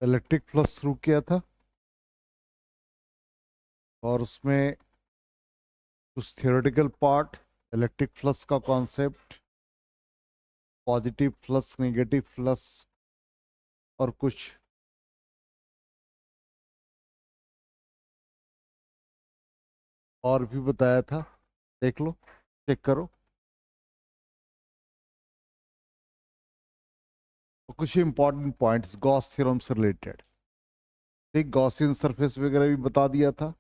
Electric flux शुरू किया था और उसमें कुछ थियोरेटिकल पार्ट, इलेक्ट्रिक फ्लक्स का concept, positive flux, negative flux और कुछ और भी बताया था। देख लो, चेक करो। तो कुछ इंपॉर्टेंट पॉइंट्स गॉस थ्योरम से रिलेटेड, ठीक, गॉसियन सरफेस वगैरह भी बता दिया था।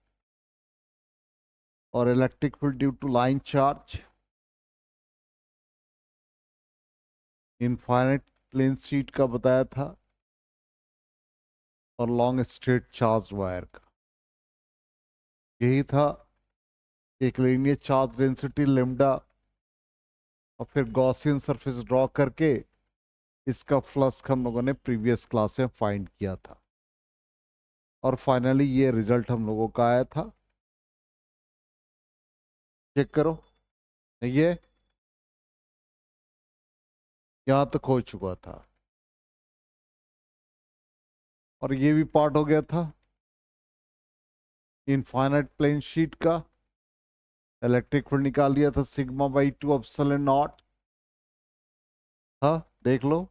और electric field due to line charge, infinite plane sheet का बताया था, और लॉन्ग स्ट्रेट चार्ज वायर का। यही था, एक लीनियर चार्ज डेंसिटी लेमडा, और फिर गॉसियन सरफेस ड्रॉ करके इसका फ्लक्स हम लोगों ने प्रीवियस क्लास में फाइंड किया था। और फाइनली ये रिजल्ट हम लोगों का आया था। चेक करो, ये यहां तक हो चुका था और ये भी पार्ट हो गया था इनफाइनाइट प्लेन शीट का। इलेक्ट्रिक फील्ड निकाल लिया था सिग्मा बाई 2 एप्सिलॉन नॉट। हाँ, देख लो।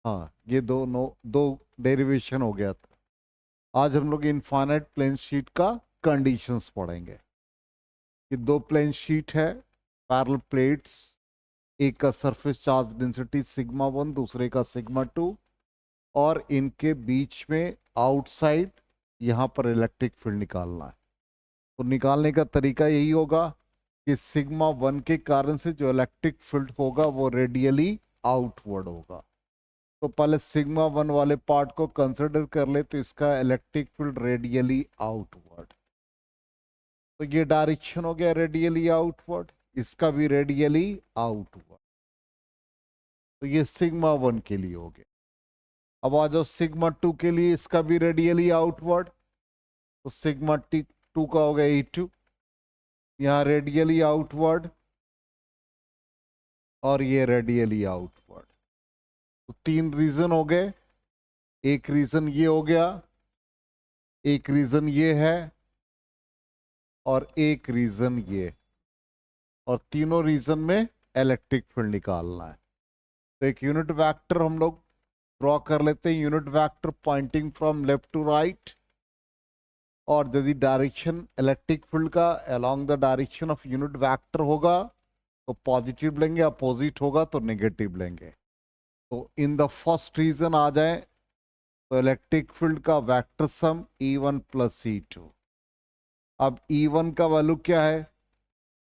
हाँ, ये दो डेरिवेशन हो गया था। आज हम लोग इनफाइनाइट प्लेन शीट का कंडीशंस पढ़ेंगे कि दो प्लेन शीट है, पैरेलल प्लेट्स, एक का सरफेस चार्ज डेंसिटी सिग्मा 1, दूसरे का सिग्मा 2, और इनके बीच में आउटसाइड यहां पर इलेक्ट्रिक फील्ड निकालना है। तो निकालने का तरीका यही होगा कि सिग्मा 1 के कारण से जो इलेक्ट्रिक फील्ड होगा वो रेडियली आउटवर्ड होगा। तो पहले सिग्मा 1 वाले पार्ट को कंसिडर कर ले, तो इसका इलेक्ट्रिक फील्ड रेडियली आउटवर्ड, तो ये डायरेक्शन हो गया रेडियली आउटवर्ड, इसका भी रेडियली आउटवर्ड। तो ये सिग्मा 1 के लिए हो गया। अब आ जाओ सिग्मा 2 के लिए, इसका भी रेडियली आउटवर्ड, तो सिग्मा टी 2 का हो गया E2, यहाँ रेडियली आउटवर्ड और ये रेडियली आउटवर्ड। तो तीन रीजन हो गए, एक रीजन ये हो गया, एक रीजन ये है, और एक रीजन ये, और तीनों रीजन में इलेक्ट्रिक फील्ड निकालना है। तो एक यूनिट वेक्टर हम लोग ड्रॉ कर लेते हैं, unit vector pointing from left to right. और यदि डायरेक्शन इलेक्ट्रिक फील्ड का along the direction of unit vector होगा तो पॉजिटिव लेंगे, अपोजिट होगा तो नेगेटिव लेंगे। तो इन द फर्स्ट रीजन आ जाए तो इलेक्ट्रिक फील्ड का vector sum E1 plus E2। अब E1 का वैल्यू क्या है,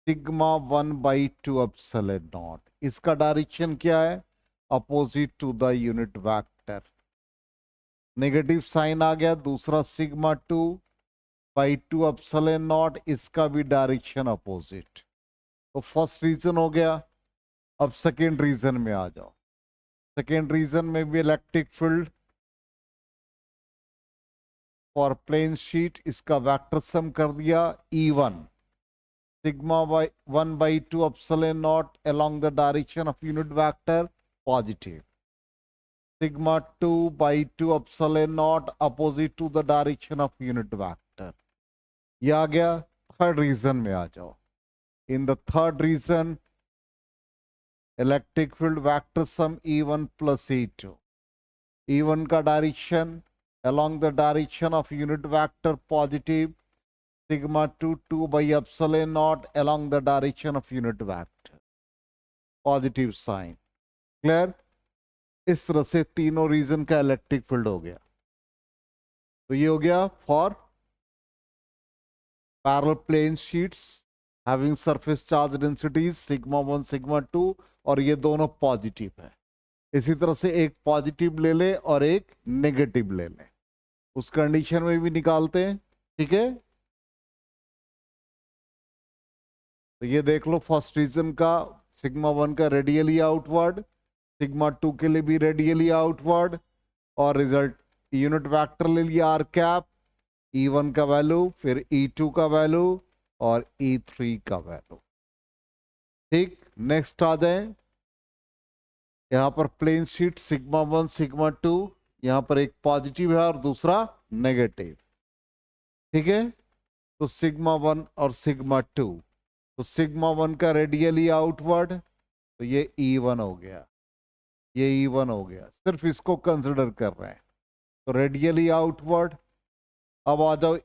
सिग्मा 1 बाई 2 एप्सिलॉन नॉट। इसका डायरेक्शन क्या है, opposite to the unit vector. Negative sign आ गया, दूसरा सिग्मा 2 बाई 2 एप्सिलॉन नॉट, इसका भी डायरेक्शन अपोजिट। तो फर्स्ट रीजन हो गया। अब सेकेंड रीजन में आ जाओ। सेकेंड रीजन में भी electric field for plane sheet, इसका वेक्टर सम कर दिया E1 sigma by 1 by 2 epsilon naught along the direction of unit vector positive, sigma 2 by 2 epsilon naught opposite to the direction of unit vector। ये आ गया। Third region में आ जाओ। In the third region electric field vector sum E1 plus E2। E1 का direction along the direction of unit vector positive, sigma 2 2 by epsilon naught along the direction of unit vector, positive sign. Clear? इस तरह से तीनों reason का electric field हो गया। तो ये हो गया for parallel plane sheets having surface charge densities sigma 1 sigma 2, और ये दोनों पॉजिटिव है। इसी तरह से एक पॉजिटिव ले ले और एक नेगेटिव ले ले, उस कंडीशन में भी निकालते हैं। ठीक है, तो ये देख लो, फर्स्ट रीजन का सिग्मा 1 का रेडियली आउटवर्ड, सिग्मा 2 के लिए भी रेडियली आउटवर्ड, और रिजल्ट यूनिट वेक्टर ले लिया आर कैप, E1 का वैल्यू, फिर E2 का वैल्यू और E3 का वैल्यू। ठीक, नेक्स्ट आ जाए। यहां पर प्लेन शीट सिग्मा 1 सिग्मा 2 यहां पर एक पॉजिटिव है और दूसरा नेगेटिव, ठीक है। तो सिग्मा 1 और सिग्मा 2, तो सिग्मा 1 का रेडियली आउटवर्ड, तो ये E1 हो गया, ये E1 हो गया, सिर्फ इसको कंसिडर कर रहे हैं। तो रेडियली आउटवर्ड। अब आ जाओ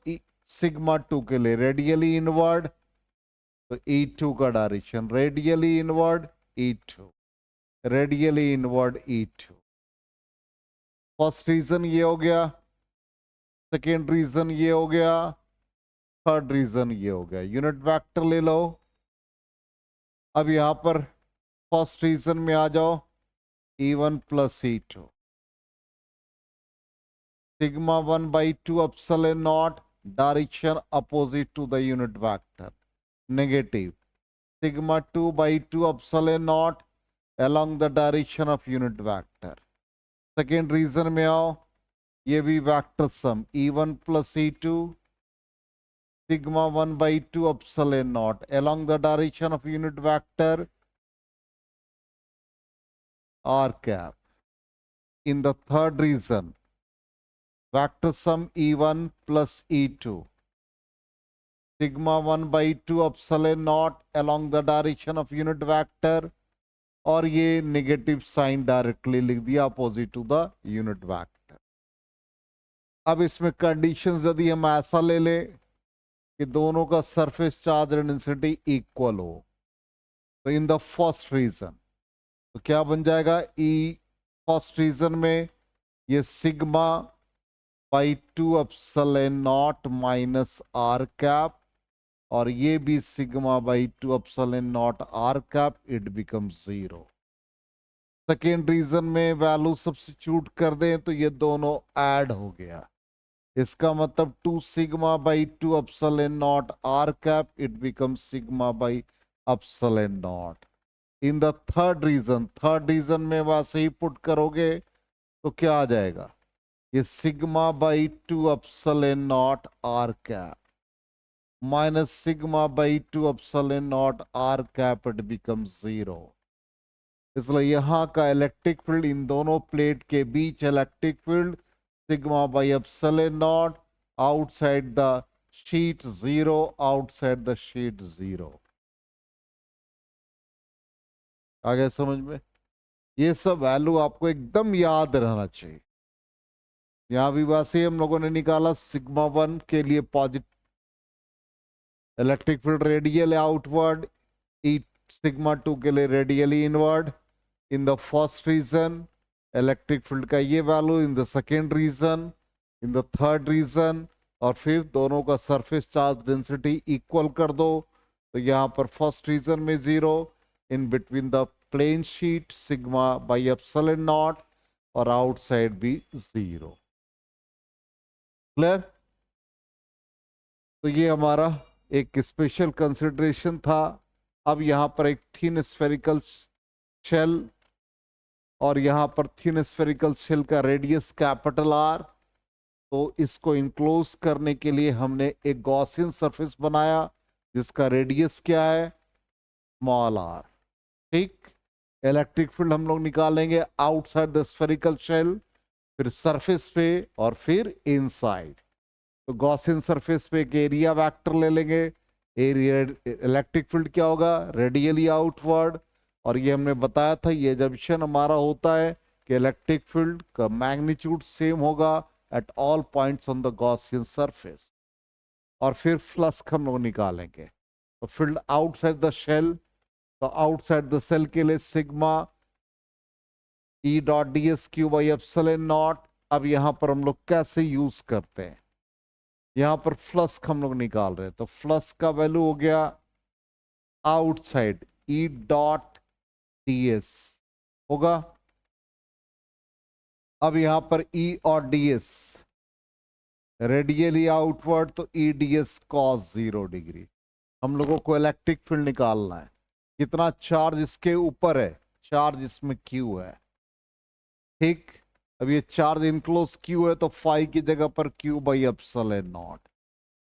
सिग्मा 2 के लिए, रेडियली इनवर्ड, तो E2 का direction, radially inward E2, radially inward E2। First region ये हो गया, सेकेंड रीजन ये हो गया, थर्ड रीजन ये हो गया। यूनिट वेक्टर ले लो। अब यहां पर फर्स्ट रीजन में आ जाओ, E1 plus E2, sigma 1 by 2 epsilon naught, direction opposite to the unit vector, negative, sigma 2 by 2 epsilon naught along the direction of unit vector। Second region में आओ, ये भी vector sum E1 plus E2, sigma 1 by 2 epsilon naught along the direction of unit vector r cap। In the third reason, vector sum E1 plus E2, sigma 1 by 2 epsilon naught along the direction of unit vector, और ये negative sign directly लिख दिया opposite to the unit vector. अब इसमें conditions यदि हम ऐसा ले लें कि दोनों का सरफेस चार्ज डेंसिटी इक्वल हो, तो इन द फर्स्ट रीजन तो क्या बन जाएगा, फर्स्ट रीजन में ये sigma by 2 epsilon naught minus r cap, और ये भी sigma by 2 epsilon naught r cap, it becomes 0। Second region में वैल्यू सब्स्टिट्यूट कर दें तो ये दोनों ऐड हो गया, इसका मतलब 2 sigma by 2 epsilon naught r cap, it becomes sigma by epsilon naught. In the third region में वैसे ही पुट करोगे तो क्या आ जाएगा, ये sigma by 2 epsilon naught r cap minus sigma by 2 epsilon naught r cap, it becomes 0। इसलिए यहां का इलेक्ट्रिक फील्ड, इन दोनों प्लेट के बीच electric field sigma by epsilon naught, outside the sheet 0, outside the sheet 0। आ गया समझ में? ये सब वैल्यू आपको एकदम याद रहना चाहिए। यहां भी वैसे हम लोगों ने निकाला, सिग्मा 1 के लिए positive electric field radial outward, sigma 2 के लिए radially inward. In the first region electric field का ये value, in the second region, in the third region, और फिर दोनों का सरफेस चार्ज डेंसिटी इक्वल कर दो, तो यहां पर फर्स्ट रीजन में 0, in between the plane sheet sigma by epsilon naught, और आउटसाइड भी 0। क्लियर? तो ये हमारा एक स्पेशल कंसिडरेशन था। अब यहां पर एक थिन स्फेरिकल शेल, और यहां पर थिन स्फेरिकल शेल का रेडियस कैपिटल आर, तो इसको इनक्लोज करने के लिए हमने एक गॉसियन सरफेस बनाया जिसका रेडियस क्या है, स्मॉल आर। ठीक, इलेक्ट्रिक फील्ड हम लोग निकालेंगे आउटसाइड द स्फेरिकल शेल, फिर सरफेस पे, और फिर इनसाइड। तो गॉसियन सरफेस पे एक एरिया वेक्टर ले लेंगे, एरिया इलेक्ट्रिक फील्ड क्या होगा, रेडियली आउटवर्ड, और ये हमने बताया था ये जंक्शन हमारा होता है कि इलेक्ट्रिक फील्ड का मैग्नीट्यूड सेम होगा at all points on the Gaussian surface. और फिर फ्लक्स हम लोग निकालेंगे, तो फील्ड आउटसाइड द शेल, तो आउटसाइड द शेल के लिए sigma E dot D S Q by epsilon not. अब यहां पर हम लोग कैसे यूज करते हैं, यहां पर फ्लक्स हम लोग निकाल रहे हैं, तो फ्लक्स का वैल्यू हो गया outside E dot D S होगा। अब यहां पर ई और डी एस रेडियली आउटवर्ड, तो E D S cos 0 degree. हम लोगों को इलेक्ट्रिक फील्ड निकालना है, कितना चार्ज इसके ऊपर है, चार्ज इसमें क्यू है। ठीक, अब ये चार्ज इनक्लोज क्यू है, तो फाई की जगह पर q by epsilon naught,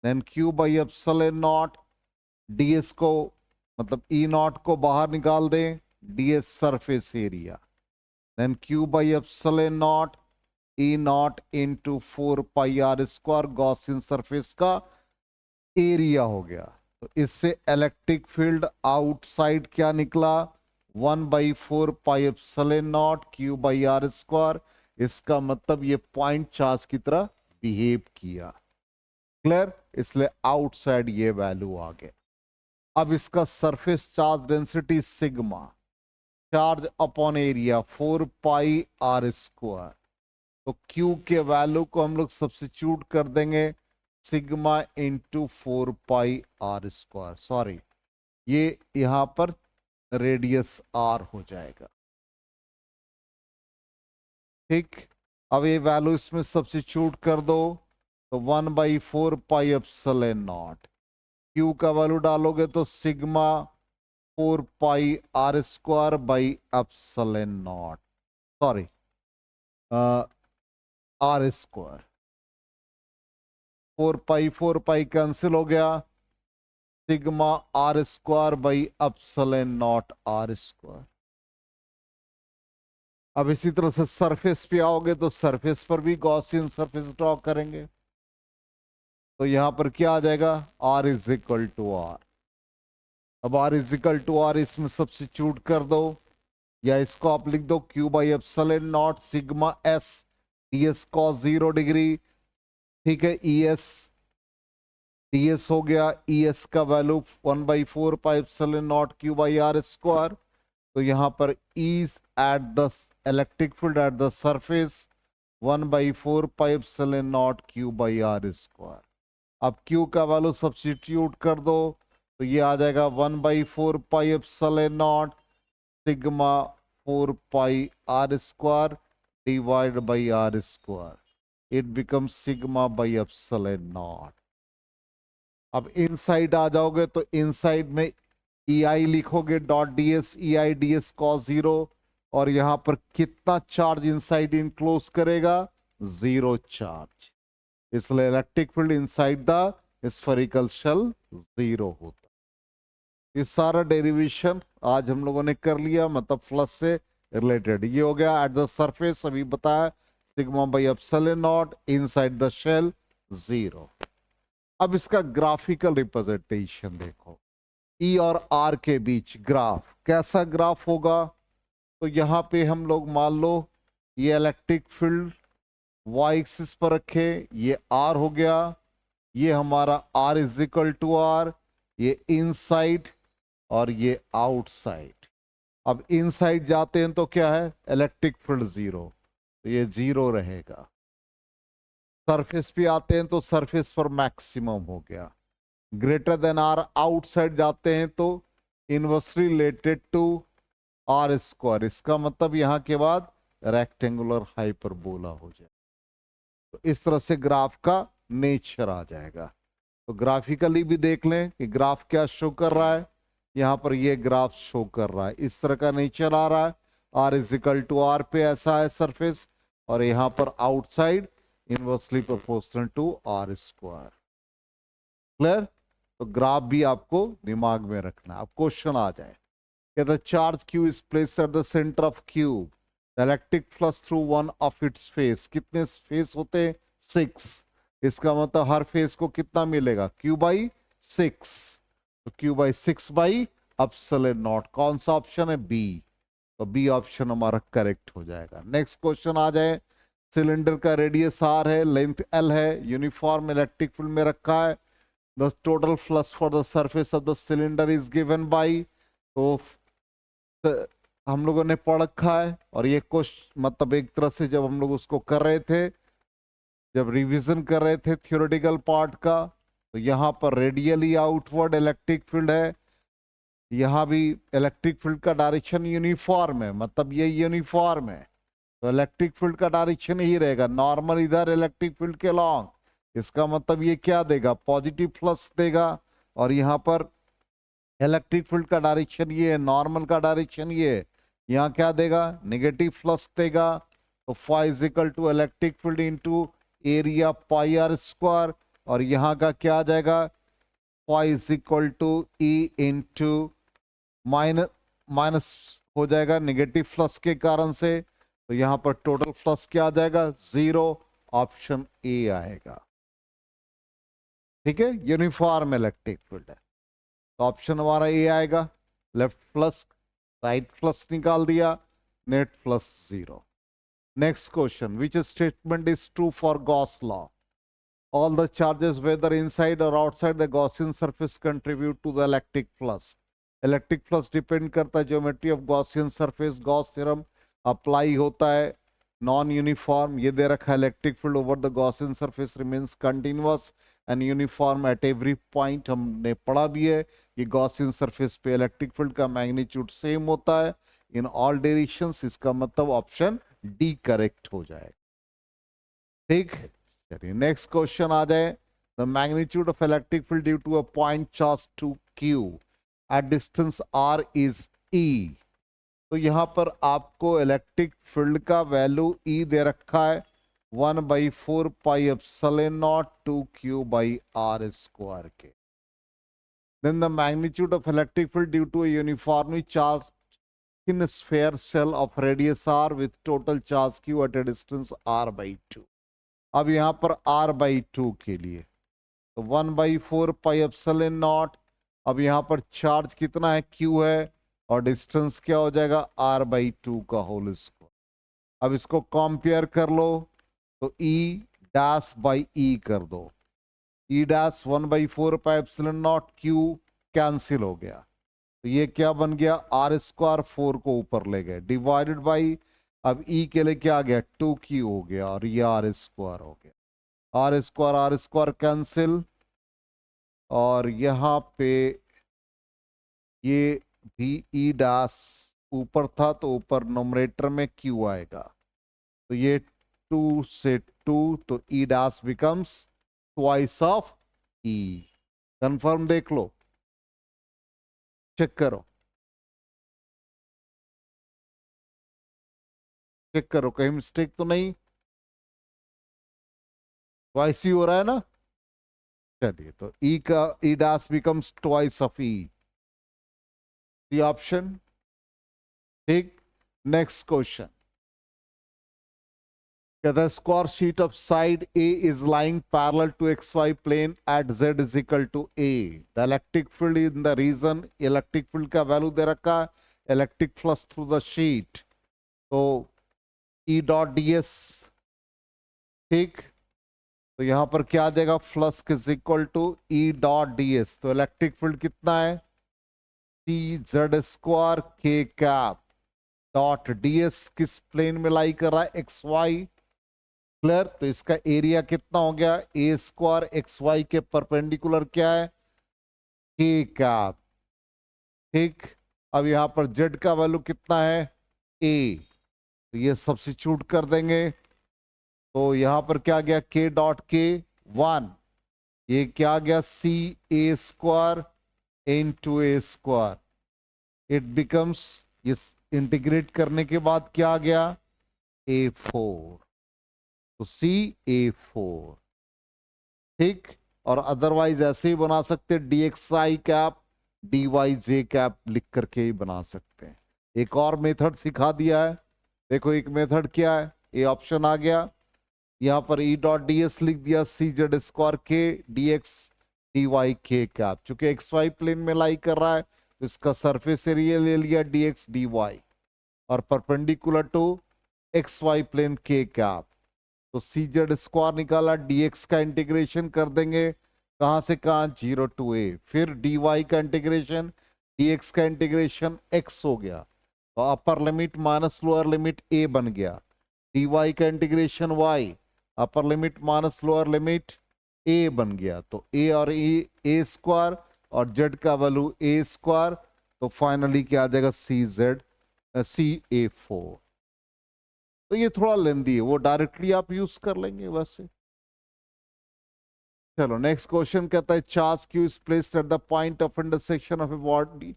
then q by epsilon naught, ds को मतलब ई नॉट को बाहर निकाल दें, ds surface area, then q by epsilon naught E naught into 4πr², Gaussian surface का एरिया हो गया। तो इससे इलेक्ट्रिक फील्ड आउटसाइड क्या निकला, 1/4πε0 Q/r²। इसका मतलब ये पॉइंट चार्ज की तरह बिहेव किया। क्लियर? इसलिए आउटसाइड ये वैल्यू आ गया। अब इसका surface charge density sigma, charge upon area 4πr²। तो Q के वैल्यू को हम लोग सब्स्टिट्यूट कर देंगे सिग्मा इंटू 4πr²। सॉरी, ये यहां पर रेडियस r हो जाएगा। ठीक, अब ये वैल्यू इसमें सब्स्टिट्यूट कर दो, तो 1/4πε0। Q का वैल्यू डालोगे तो sigma 4πr²/ε0, sorry r²। 4π cancel हो गया, सिग्मा r²/ε0 r²। अब इसी तरह से सरफेस पे आओगे तो सरफेस पर भी गॉसियन सरफेस ड्रॉ करेंगे। तो यहां पर क्या आ जाएगा, r = r। अब r = r इसमें सब्स्टिट्यूट कर दो, या इसको आप लिख दो Q/ε0 sigma s ds cos 0 degree. ठीक है, ds हो गया, es का वैल्यू 1/4πε0 Q/r²। तो यहां पर E at the electric field at the surface 1/4πε0 Q/r²। अब Q का वैल्यू सब्स्टिट्यूट कर दो, तो ये आ जाएगा 1/4πε0 sigma 4πr² divide by r²। It becomes सिग्मा/ε0। अब इनसाइड आ जाओगे तो इनसाइड में EI लिखोगे .ds, EI ds cos 0। और यहां पर कितना चार्ज इनसाइड इनक्लोज करेगा, 0 चार्ज। इसलिए electric field inside the spherical shell 0 होता। ये सारा डेरिवेशन आज हम लोगों ने कर लिया, मतलब फ्लक्स से रिलेटेड। ये हो गया एट द सरफेस, अभी बताया सिग्मा/ε0, इनसाइड द शेल 0। अब इसका ग्राफिकल रिप्रेजेंटेशन देखो, E और R के बीच ग्राफ, कैसा ग्राफ होगा। तो यहां पे हम लोग मान लो ये इलेक्ट्रिक फील्ड y एक्सिस पर रखे, ये R हो गया, ये हमारा R = R, ये इनसाइड और ये आउटसाइड। अब इनसाइड जाते हैं तो क्या है, इलेक्ट्रिक फील्ड 0, तो ये 0 रहेगा। सरफेस पे आते हैं तो सरफेस पर मैक्सिमम हो गया, ग्रेटर देन R। आउटसाइड जाते हैं तो इनवर्सली रिलेटेड टू r²। इसका मतलब यहां के बाद रेक्टेंगुलर हाइपरबोला हो जाए। तो इस तरह से ग्राफ का नेचर आ जाएगा। तो ग्राफिकली भी देख लें कि ग्राफ क्या शो कर रहा है। यहां पर ये ग्राफ शो कर रहा है, इस तरह का नेचर आ रहा है। R = R पे ऐसा है सरफेस, और यहां पर outside inversely proportional to r²। Clear? तो ग्राफ भी आपको दिमाग में रखना। अब क्वेश्चन आ जाए, the charge Q is placed at the center of cube. The electric flux through one of its face. कितने फेस होते हैं, 6। इसका मतलब हर फेस को कितना मिलेगा, Q/6। तो Q/6/ε0। कौन सा ऑप्शन है, बी। तो बी ऑप्शन हमारा करेक्ट हो जाएगा। नेक्स्ट क्वेश्चन आ जाए, सिलेंडर का रेडियस r है, लेंथ l है, यूनिफॉर्म इलेक्ट्रिक फील्ड में रखा है। The total flux for the surface of the cylinder is given by. तो हम लोगों ने पढ़ रखा है, और ये क्वेश्चन मतलब एक तरह से जब हम लोग उसको कर रहे थे, जब रिवीजन कर रहे थे थ्योरेटिकल पार्ट का, तो यहाँ पर रेडियली आउटवर्ड इलेक्ट्रिक फील्ड है। यहाँ भी इलेक्ट्रिक फील्ड का डायरेक्शन यूनिफॉर्म है, मतलब ये यूनिफॉर्म है, तो इलेक्ट्रिक फील्ड का डायरेक्शन ही रहेगा नॉर्मल इधर इलेक्ट्रिक फील्ड के लॉन्ग। इसका मतलब ये क्या देगा, पॉजिटिव फ्लक्स देगा। और यहाँ पर इलेक्ट्रिक फील्ड का डायरेक्शन ये है, नॉर्मल का डायरेक्शन ये है, यहाँ क्या देगा, नेगेटिव फ्लक्स देगा। तो phi = electric field into area πr²। और यहाँ का क्या आ जाएगा, phi = E इंटू माइनस हो जाएगा नेगेटिव फ्लक्स के कारण से। तो यहां पर टोटल फ्लक्स क्या आ जाएगा? 0। ऑप्शन ए आएगा। ठीक है, यूनिफॉर्म इलेक्ट्रिक फील्ड है तो ऑप्शन हमारा ए आएगा। लेफ्ट फ्लक्स, राइट फ्लक्स निकाल दिया, net flux 0। Next question, which statement is true for Gauss law? All the charges, whether inside or outside the Gaussian surface, contribute to the electric flux. Electric flux depend करता है geometry of Gaussian surface. Gauss theorem apply होता है। Non uniform, ये दे रखा है electric field over the Gaussian surface remains continuous and uniform at every point। हमने पढ़ा भी है ये Gaussian surface पे electric field का magnitude same होता है in all directions। इसका मतलब ऑप्शन डी करेक्ट हो जाएगा। ठीक, चलिए नेक्स्ट क्वेश्चन आ जाए। The magnitude of electric field due to a point charge 2q at distance r is e। तो यहां पर आपको इलेक्ट्रिक फील्ड का वैल्यू e दे रखा है 1/4 pi epsilon naught 2q by r square के। Then the magnitude of electric field due to a uniformly charged in sphere shell of radius r with total charge q at a distance r/2। अब यहां पर r/2 के लिए तो 1/4 pi epsilon not. अब यहां पर चार्ज कितना है? q है और डिस्टेंस क्या हो जाएगा? r/2 का होल स्क्वायर। अब इसको कंपेयर कर लो तो e डैश बाई e कर दो। e dash 1/4 pi epsilon not q cancel हो गया तो ये क्या बन गया? r स्क्वायर 4 को ऊपर ले गए डिवाइडेड बाई, अब e के लिए क्या आ गया? 2q हो गया और ये r स्क्वायर हो गया। r स्क्वायर कैंसिल और यहाँ पे ये भी e डैश ऊपर था तो ऊपर नोमरेटर में q आएगा तो ये 2 से 2 तो e dash becomes twice of e। Confirm देख लो, चेक करो, चेक करो कहीं मिस्टेक तो नहीं। ट्वाइस ही हो रहा है ना? चलिए तो e का e dash becomes twice of e, the option. ठीक, next question. The square sheet of side A is lying parallel to xy plane at z is equal to a. The electric field in the region, electric field का value दे रखा है, electric flux through the sheet तो E dot ds। ठीक, तो यहां पर क्या आ जाएगा? Flux is equal to E dot ds। तो इलेक्ट्रिक फील्ड कितना है? C z square k cap dot ds किस प्लेन में लाई कर रहा है? xy। क्लियर, तो इसका एरिया कितना हो गया? ए स्क्वायर एक्स वाई के परपेंडिकुलर क्या है? के कैप। ठीक, अब यहां पर जेड का वैल्यू कितना है? ए, तो ये सब्स्टिट्यूट कर देंगे तो यहां पर क्या गया? के डॉट के 1, ये क्या गया? C A square into A square. It becomes, ये इंटीग्रेट करने के बाद क्या आ गया? A4 तो CA4। ठीक, और अदरवाइज ऐसे ही बना सकते हैं, dxi कैप dyj कैप लिख करके ही बना सकते हैं। एक और मेथड सिखा दिया है, देखो एक मेथड क्या है, ये ऑप्शन आ गया, यहां पर E डॉट ds लिख दिया, सी जेड स्क्वायर के dx dy k कैप। चूंकि एक्स वाई प्लेन में लाई कर रहा है तो इसका सरफेस एरिया ले लिया dx dy और perpendicular to x y plane k cap. तो सी जेड स्क्वायर निकाला, dx का इंटीग्रेशन कर देंगे कहां से कहां? 0 टू a। फिर dy का इंटीग्रेशन, dx का इंटीग्रेशन x हो गया तो upper limit minus lower limit a बन गया। dy का integration y, upper limit minus lower limit a बन गया तो a और a स्क्वायर और z का वैल्यू a स्क्वायर तो फाइनली क्या आ जाएगा? CA4। तो ये थोड़ा लेंदी है, वो डायरेक्टली आप यूज कर लेंगे वैसे। चलो नेक्स्ट क्वेश्चन कहता है charge q is placed at the point of intersection of a body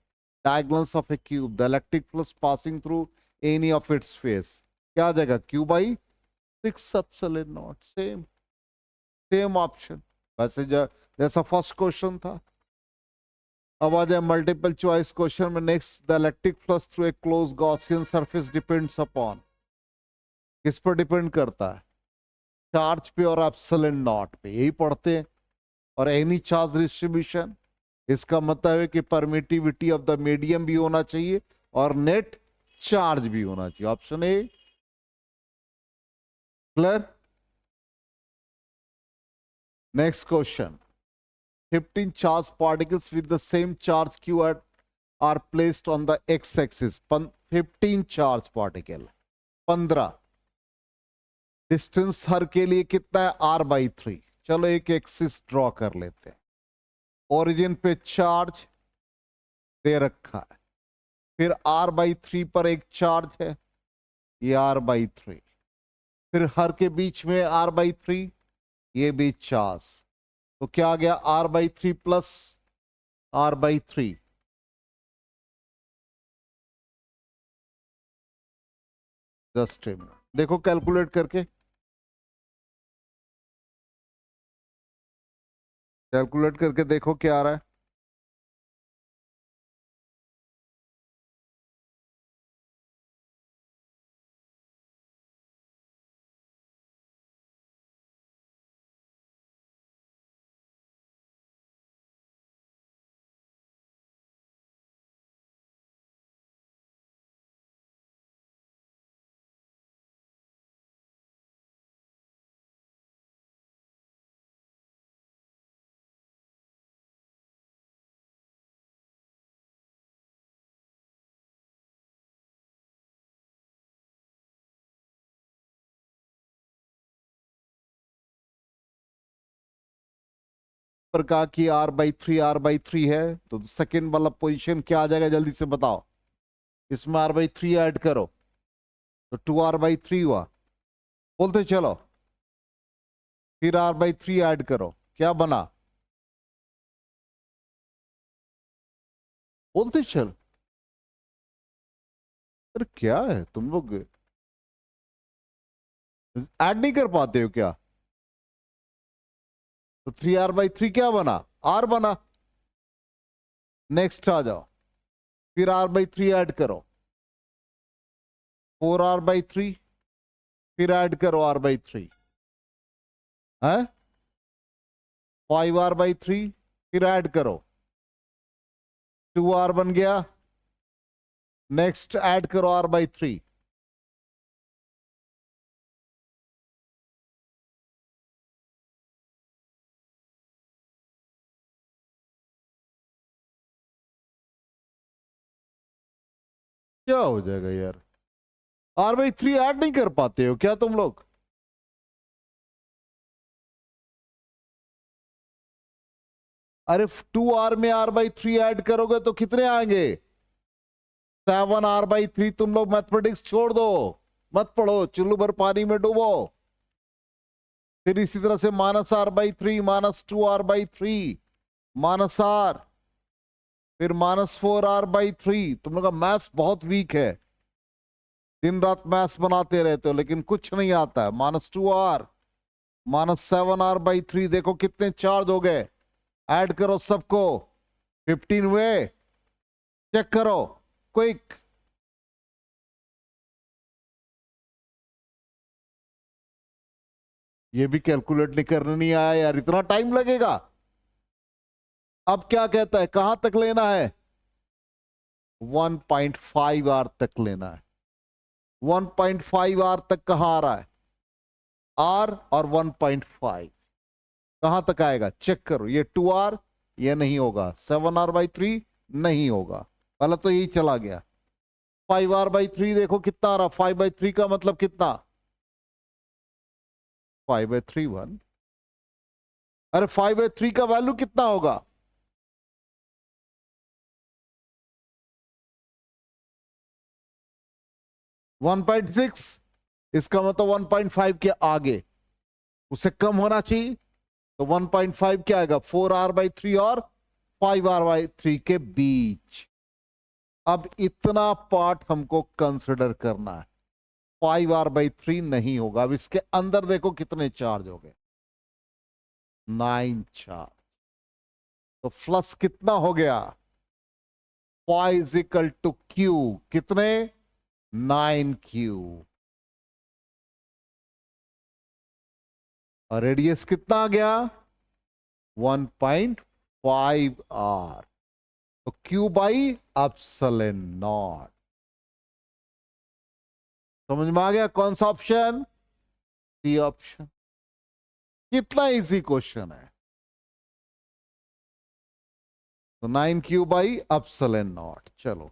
diagonals of A cube, the electric flux passing through any of its face क्या आ जाएगा? q by 6 epsilon not. Same option वैसे जैसा first question था। अब आ जाए multiple choice question में। Next, the electric flux through a close Gaussian surface depends upon, किस पर डिपेंड करता है? चार्ज पे और एप्सिलॉन नॉट पे, यही पढ़ते हैं। और एनी चार्ज डिस्ट्रीब्यूशन, इसका मतलब है कि परमिटिविटी ऑफ द मीडियम भी होना चाहिए और नेट चार्ज भी होना चाहिए। Option A clear. Next question, 15 charged particles with the same charge q are placed on the x-axis. 15 charged particle, 15। Distance हर के लिए कितना है? r/3। चलो एक एक्सिस ड्रॉ कर लेते हैं। ओरिजिन पे चार्ज दे रखा है, फिर r/3 पर एक चार्ज है, ये r/3, फिर हर के बीच में r/3, ये भी चार्ज। तो क्या आ गया? r/3 plus r/3। जस्ट देखो कैलकुलेट करके, कैलकुलेट करके देखो क्या आ रहा है। पर कहा कि r/3 है, तो सेकेंड वाला पोजीशन क्या आ जाएगा? जल्दी से बताओ। इसमें r/3 ऐड करो तो 2r/3 हुआ। बोलते चलो। फिर r/3 ऐड करो, क्या बना? बोलते चल। अरे क्या है तुम लोग, ऐड नहीं कर पाते हो क्या? तो 3r/3 क्या बना? r बना। नेक्स्ट आ जाओ, फिर r/3 ऐड करो, 4r/3, फिर ऐड करो r/3 है, 5r/3, फिर ऐड करो, 2r बन गया। नेक्स्ट ऐड करो r/3, क्या हो जाएगा यार? r/3 ऐड नहीं कर पाते हो क्या तुम लोग? अरे 2r में r/3 ऐड करोगे तो कितने आएंगे? 7r/3। तुम लोग मैथमेटिक्स छोड़ दो, मत पढ़ो, चुल्लू भर पानी में डूबो। फिर इसी तरह से -r/3, -2r/3, -r, फिर -4r/3। तुम लोग का मैथ्स बहुत वीक है, दिन रात मैथ्स बनाते रहते हो लेकिन कुछ नहीं आता है। -2r, -7r/3। देखो कितने चार्ज हो गए, ऐड करो सबको, 15 हुए। चेक करो क्विक। ये भी कैलकुलेट नहीं करने नहीं आया यार, इतना टाइम लगेगा। अब क्या कहता है, कहां तक लेना है? 1.5r तक लेना है। 1.5r तक कहां आ रहा है? r और 1.5 कहां तक आएगा? चेक करो, ये 2r, ये नहीं होगा। 7r/3 नहीं होगा, पहले तो यही चला गया। 5r/3 देखो कितना आ रहा, 5/3 का मतलब कितना? 5/3 1। अरे 5/3 का वैल्यू कितना होगा? 1.6। इसका मतलब 1.5 के आगे, उससे कम होना चाहिए। तो 1.5 क्या आएगा? 4r/3 और 5r/3 के बीच। अब इतना पार्ट हमको कंसिडर करना है। 5r/3 नहीं होगा। अब इसके अंदर देखो कितने चार्ज हो गए, 9 चार्ज। तो फ्लक्स कितना हो गया? phi = q, कितने? 9q। और रेडियस कितना आ गया 1.5 r, तो Q बाई एप्सिलॉन नॉट। समझ में आ गया कौन सा ऑप्शन? C option. कितना इजी क्वेश्चन है। तो 9Q बाई एप्सिलॉन नॉट। चलो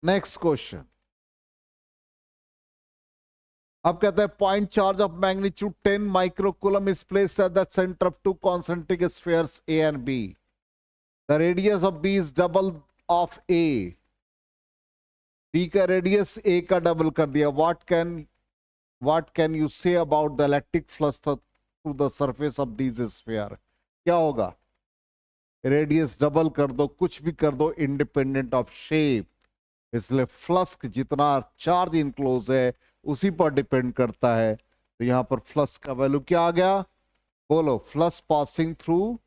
नेक्स्ट क्वेश्चन। अब कहते हैं point charge of magnitude 10 microcoulomb is placed at the centre of two concentric spheres A and B. The radius of B is double of A. B का radius A का double कर दिया। What can you say about the electric flux through the surface of this sphere? क्या होगा? Radius double कर दो, कुछ भी कर दो, इंडिपेंडेंट ऑफ शेप। इसलिए फ्लक्स जितना चार्ज इनक्लोज है उसी पर डिपेंड करता है। तो यहां पर फ्लक्स का वैल्यू क्या आ गया? बोलो। Flux passing through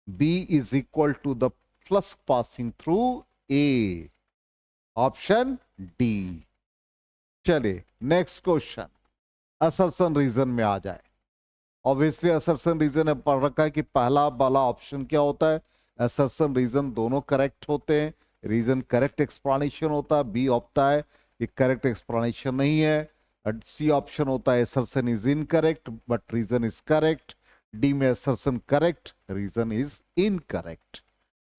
B is equal to the flux passing through A. Option D. चलिए नेक्स्ट क्वेश्चन। असर्शन रीजन में आ जाए। ऑब्वियसली असर्शन रीजन में पढ़ रखा है कि पहला वाला ऑप्शन क्या होता है? असर्शन रीजन दोनों करेक्ट होते हैं। रीजन करेक्ट एक्सप्लेनेशन होता है। बी होता है ये करेक्ट एक्सप्लेनेशन नहीं है। सी ऑप्शन होता है assertion is incorrect but reason is correct. D में assertion correct, reason is incorrect.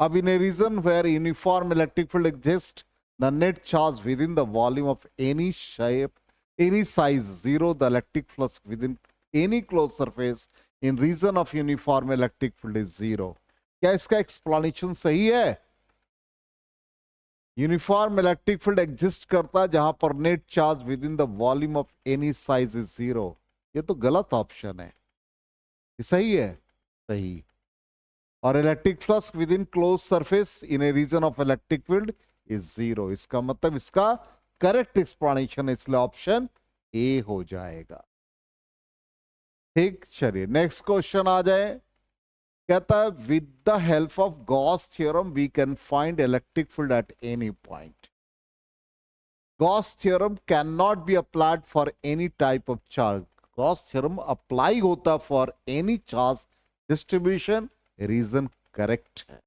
अब in a region where uniform electric field exist, the net charge within the volume of any shape, any size zero, the electric flux within any close surface in region of uniform electric field is zero. क्या इसका explanation सही है? Uniform electric field exist करता है जहां पर net charge within the volume of any size is zero. ये तो गलत ऑप्शन है। ये सही है? सही। और electric flux within close surface in a region of electric field is zero. इसका मतलब इसका करेक्ट एक्सप्लेनेशन, इसलिए ऑप्शन ए हो जाएगा। ठीक, चलिए नेक्स्ट क्वेश्चन आ जाए। कहता है with the help of Gauss theorem we can find electric field at any point. Gauss theorem can not be applied for any type of charge. Gauss theorem apply होता for any charge distribution. Reason correct है।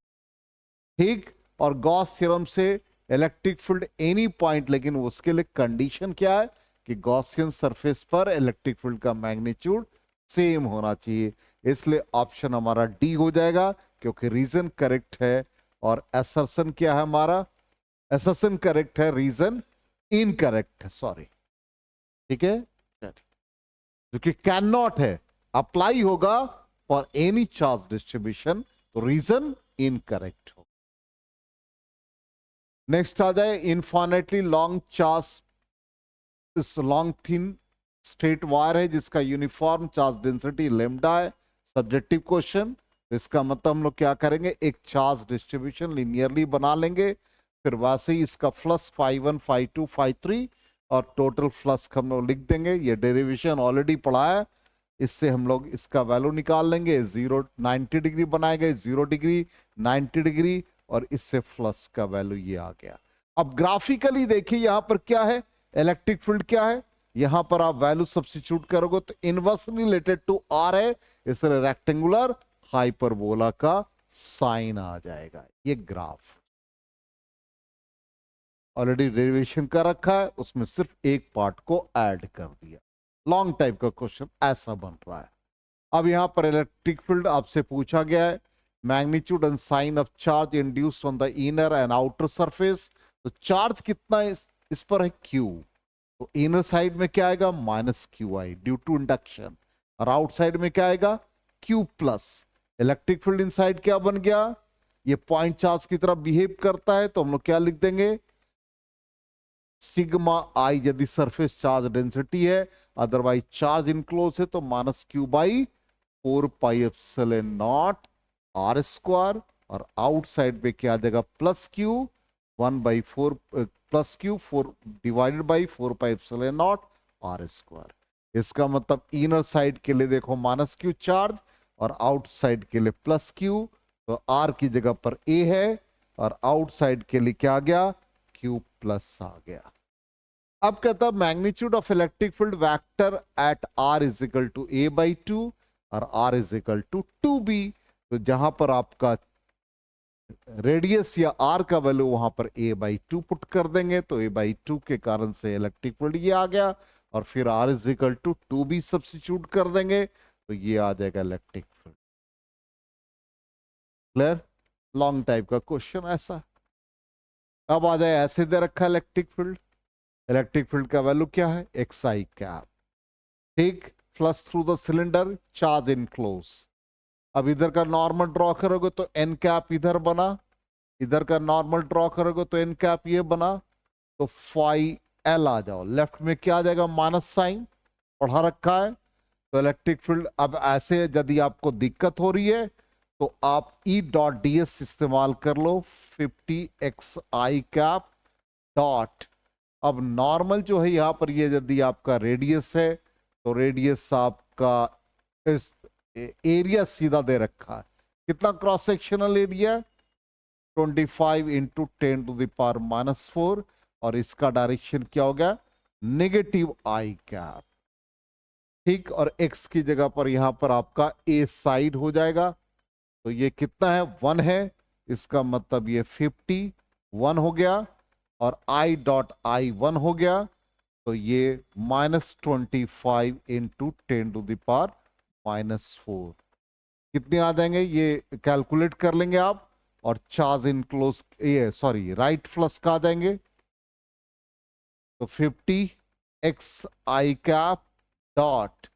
ठीक। और Gauss theorem से electric field any point, लेकिन उसके लिए condition क्या है कि गॉसियन सरफेस पर इलेक्ट्रिक फील्ड का मैग्नीट्यूड सेम होना चाहिए। इसलिए ऑप्शन हमारा डी हो जाएगा क्योंकि रीजन करेक्ट है। और असर्शन क्या है हमारा? असर्शन करेक्ट है, रीजन इनकरेक्ट है। सॉरी, ठीक है, क्योंकि कैन नॉट है, अप्लाई होगा फॉर एनी चार्ज डिस्ट्रीब्यूशन, तो रीजन इनकरेक्ट हो। नेक्स्ट आ जाए infinitely long charge, long thin straight wire है जिसका यूनिफॉर्म चार्ज डेंसिटी लैम्डा है। Subjective question. इसका मतलब हम लोग क्या करेंगे, एक चार्ज डिस्ट्रीब्यूशन लिनियरली बना लेंगे, फिर वैसे ही इसका फ्लक्स phi 1 phi 2 phi 3 और टोटल फ्लक्स हम लोग लिख देंगे। ये डेरिवेशन ऑलरेडी पढ़ा है, इससे हम लोग इसका वैल्यू निकाल लेंगे। 90 डिग्री बनाएंगे, 0 डिग्री, 90 डिग्री, और इससे फ्लक्स का वैल्यू ये आ गया। अब ग्राफिकली देखिए यहां पर क्या है, इलेक्ट्रिक फील्ड क्या है, यहां पर आप वैल्यू सब्स्टिट्यूट करोगे तो इनवर्सली रिलेटेड टू आर है, इसलिए रेक्टेंगुलर हाइपरबोला का साइन आ जाएगा। ये ग्राफ ऑलरेडी डेरिवेशन का रखा है, उसमें सिर्फ एक पार्ट को ऐड कर दिया। लॉन्ग टाइप का क्वेश्चन ऐसा बन रहा है। अब यहां पर इलेक्ट्रिक फील्ड आपसे पूछा गया है, magnitude and sign of charge induced on the inner and outer surface. तो चार्ज कितना इस पर है, Q, तो इनर साइड में क्या आएगा, -QI ड्यू टू इंडक्शन, और आउटसाइड में क्या आएगा, Q plus. Electric field inside क्या बन गया, ये पॉइंट चार्ज की तरह बिहेव करता है, तो हम लोग क्या लिख देंगे, सिग्मा आई यदि सरफेस चार्ज डेंसिटी है, अदरवाइज चार्ज इनक्लोज है तो -Q/4πε0 R स्क्वायर, और आउटसाइड पे क्या आ जाएगा, +Q 1/4 +Q 4 divided by 4πε0 R square. इसका मतलब इनर साइड के लिए देखो -Q चार्ज और आउटसाइड के लिए +Q, तो R की जगह पर A है और आउटसाइड के लिए क्या आ गया, Q प्लस आ गया। अब कहता है magnitude of electric field vector eight R = A/2, और R is equal to 2B। तो जहां पर आपका रेडियस या R का वैल्यू वहां पर A/2 पुट कर देंगे, तो A/2 के कारण से इलेक्ट्रिक फील्ड ये आ गया, और फिर R is equal to 2B substitute कर देंगे, तो ये आ जाएगा electric field. Clear? Long type का क्वेश्चन ऐसा। अब आ जाए, ऐसे दे रखा इलेक्ट्रिक फील्ड। इलेक्ट्रिक फील्ड का वैल्यू क्या है? XI cap. ठीक, flux through the cylinder, charge enclose. अब इधर का नॉर्मल ड्रॉ करोगे तो एन कैप इधर बना, इधर का नॉर्मल ड्रॉ करोगे तो एन कैप ये बना, तो फाई एल आ जाओ। लेफ्ट में क्या आ जाएगा? माइनस साइन पढ़ा रखा है। तो इलेक्ट्रिक फील्ड अब ऐसे, यदि आपको दिक्कत हो रही है तो आप E.ds इस्तेमाल कर लो, 50xi कैप डॉट। अब नॉर्मल जो है यहां पर, ये यदि आपका रेडियस है तो रेडियस आपका इस एरिया सीधा दे रखा है। कितना क्रॉस सेक्शनल एरिया? 25 इंटू 10⁻⁻⁴, और इसका डायरेक्शन क्या हो गया? नेगेटिव आई कैप। ठीक, और x की जगह पर यहां पर आपका a साइड हो जाएगा, तो ये कितना है? 1 है। इसका मतलब ये 51 हो गया, और I.I 1 हो गया, तो ये -25 इंटू 10⁻⁻⁴ कितने आ जाएंगे? ये कैलकुलेट कर लेंगे आप, और चार्ज इनक्लोज, ये सॉरी राइट फ्लक्स का आ जाएंगे, तो 50xi cap dot,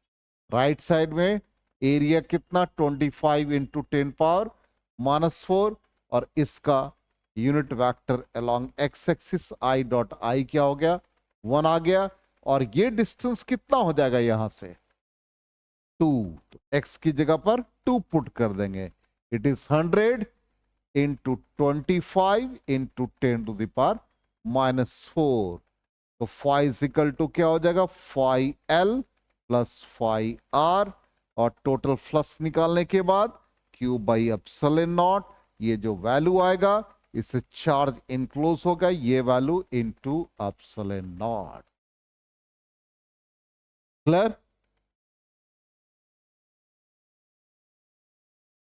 right side में एरिया कितना? 25 इंटू 10⁻⁻⁴, और इसका unit vector along x axis I.I क्या हो गया? 1 आ गया, और ये डिस्टेंस कितना हो जाएगा यहां से? 2। तो x की जगह पर 2 पुट कर देंगे। It is 100 into 25 into 10⁻⁻⁴। तो फाई इजिकल टू क्या हो जाएगा? Phi L plus phi R, और टोटल फ्लक्स निकालने के बाद Q/ε0, ये जो वैल्यू आएगा इससे चार्ज इनक्लोज होगा, ये वैल्यू इनटू ε0। क्लियर?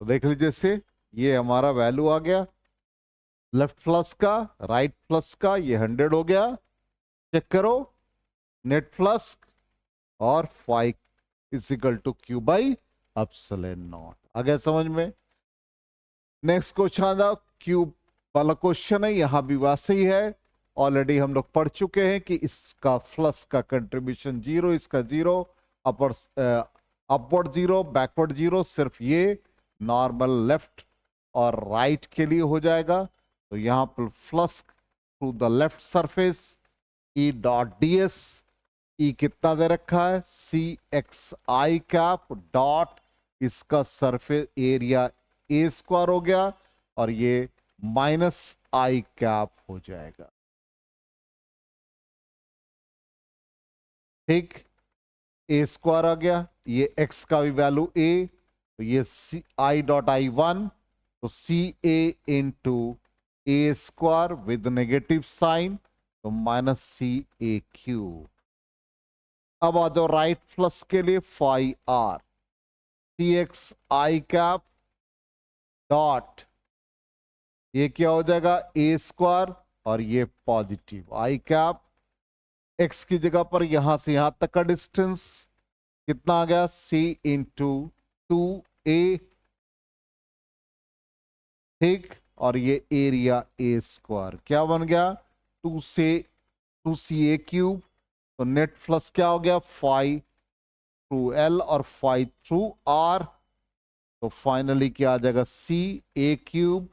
तो देख लीजिए, से ये हमारा वैल्यू आ गया लेफ्ट फ्लक्स का, राइट फ्लक्स का, ये 100 हो गया। चेक करो, नेट फ्लक्स और फाई इजिकल टू Q/ε0। आ गया समझ में? नेक्स्ट क्वेश्चन आ जाओ। क्यूब वाला क्वेश्चन है, यहां भी वैसे ही है। ऑलरेडी हम लोग पढ़ चुके हैं कि इसका फ्लक्स का कंट्रीब्यूशन 0, इसका 0, अपवर्ड 0, बैकवर्ड 0, सिर्फ ये नॉर्मल लेफ्ट और राइट के लिए हो जाएगा। तो यहां पर flux through the left surface E.ds, ई कितना दे रखा है? CXI कैप डॉट, इसका सरफेस एरिया A² हो गया, और ये -I कैप हो जाएगा। ठीक, A² आ गया, ये x का भी वैल्यू A, तो ये I.I1, तो CA into A² with negative sign, तो -CA³। अब आ जाओ राइट फ्लक्स के लिए, phi R, CXI cap dot, ये क्या हो जाएगा? A², और ये पॉजिटिव आई कैप। x की जगह पर यहां से यहां तक का डिस्टेंस कितना आ गया? C into 2A। ठीक, और ये एरिया A² क्या बन गया? 2CA³। तो नेट फ्लक्स क्या हो गया? फाई थ्रू L और फाई थ्रू R। तो फाइनली क्या आ जाएगा? CA³,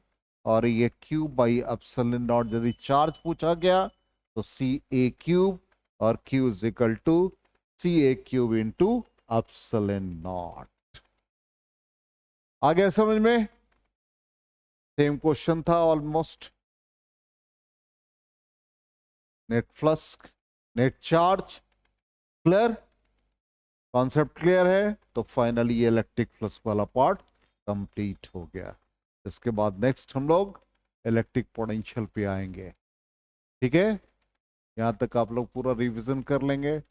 और ये Q/ε0 यदि चार्ज पूछा गया तो CA³ और Q is equal to CA³ into ε0। आ गया समझ में? सेम क्वेश्चन था almost. Net flux, net charge, clear? Concept clear है? तो फाइनली ये इलेक्ट्रिक फ्लक्स वाला पार्ट कंप्लीट हो गया। इसके बाद नेक्स्ट हम लोग इलेक्ट्रिक पोटेंशियल पे आएंगे। ठीक है, यहां तक आप लोग पूरा रिवीजन कर लेंगे।